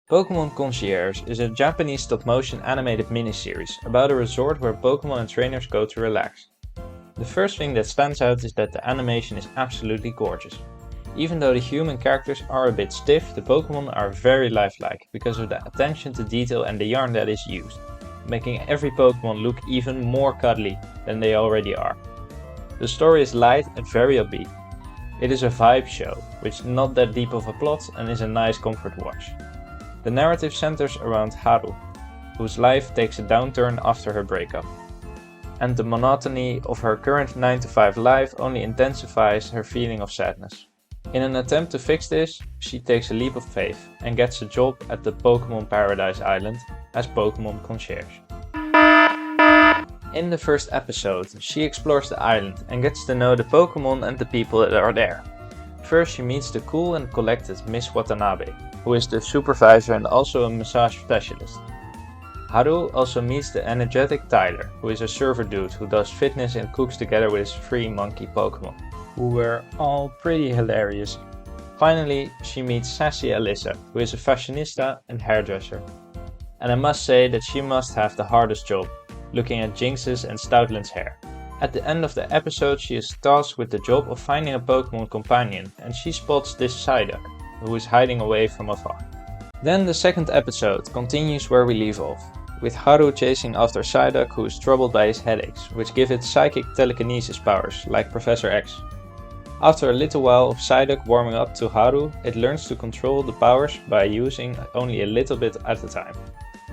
Pokemon Concierge is a Japanese stop-motion animated miniseries about a resort where Pokemon and trainers go to relax. The first thing that stands out is that the animation is absolutely gorgeous. Even though the human characters are a bit stiff, the Pokemon are very lifelike because of the attention to detail and the yarn that is used, making every Pokemon look even more cuddly than they already are. The story is light and very upbeat. It is a vibe show, which is not that deep of a plot and is a nice comfort watch. The narrative centers around Haru, whose life takes a downturn after her breakup. And the monotony of her current 9-to-5 life only intensifies her feeling of sadness. In an attempt to fix this, she takes a leap of faith and gets a job at the Pokemon Paradise Island as Pokemon Concierge. In the first episode, she explores the island and gets to know the Pokemon and the people that are there. First, she meets the cool and collected Miss Watanabe, who is the supervisor and also a massage specialist. Haru also meets the energetic Tyler, who is a server dude who does fitness and cooks together with his 3 monkey Pokemon, who were all pretty hilarious. Finally, she meets sassy Alyssa, who is a fashionista and hairdresser. And I must say that she must have the hardest job, looking at Jinx's and Stoutland's hair. At the end of the episode, she is tasked with the job of finding a Pokemon companion, and she spots this Psyduck, who is hiding away from afar. Then the second episode continues where we leave off, with Haru chasing after Psyduck, who is troubled by his headaches, which give it psychic telekinesis powers, like Professor X. After a little while of Psyduck warming up to Haru, it learns to control the powers by using only a little bit at a time.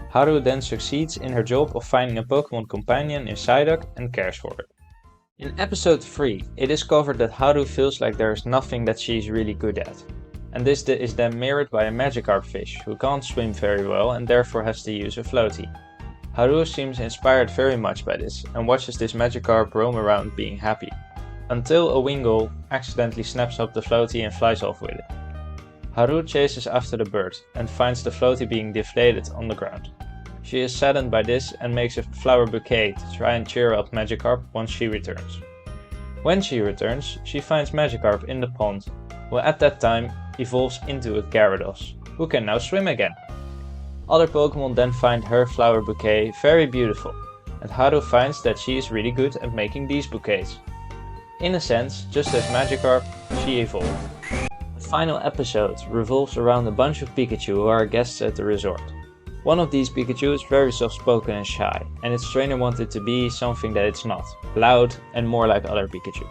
Haru then succeeds in her job of finding a Pokemon companion in Psyduck and cares for it. In episode 3, it is covered that Haru feels like there is nothing that she is really good at. And this is then mirrored by a Magikarp fish, who can't swim very well and therefore has to use a floaty. Haru seems inspired very much by this and watches this Magikarp roam around being happy, until a Wingull accidentally snaps up the floaty and flies off with it. Haru chases after the bird and finds the floaty being deflated on the ground. She is saddened by this and makes a flower bouquet to try and cheer up Magikarp once she returns. When she returns, she finds Magikarp in the pond, who at that time evolves into a Gyarados, who can now swim again. Other Pokemon then find her flower bouquet very beautiful, and Haru finds that she is really good at making these bouquets. In a sense, just as Magikarp, she evolved. The final episode revolves around a bunch of Pikachu who are guests at the resort. One of these Pikachu is very soft-spoken and shy, and its trainer wanted to be something that it's not, loud and more like other Pikachu.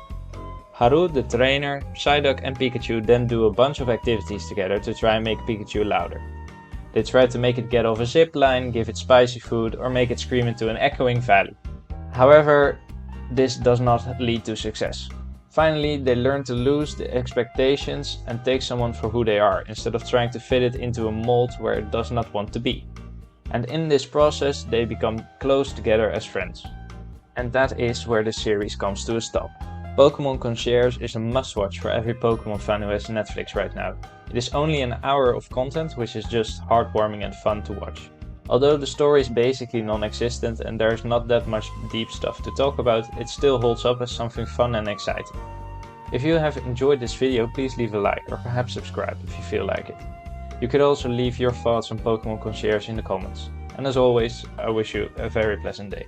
Haru, the trainer, Psyduck and Pikachu then do a bunch of activities together to try and make Pikachu louder. They try to make it get off a zip line, give it spicy food, or make it scream into an echoing valley. However, this does not lead to success. Finally, they learn to lose the expectations and take someone for who they are, instead of trying to fit it into a mold where it does not want to be. And in this process, they become close together as friends. And that is where the series comes to a stop. Pokemon Concierge is a must-watch for every Pokemon fan who has Netflix right now. It is only an hour of content, which is just heartwarming and fun to watch. Although the story is basically non-existent and there is not that much deep stuff to talk about, it still holds up as something fun and exciting. If you have enjoyed this video, please leave a like or perhaps subscribe if you feel like it. You could also leave your thoughts on Pokemon Concierge in the comments. And as always, I wish you a very pleasant day.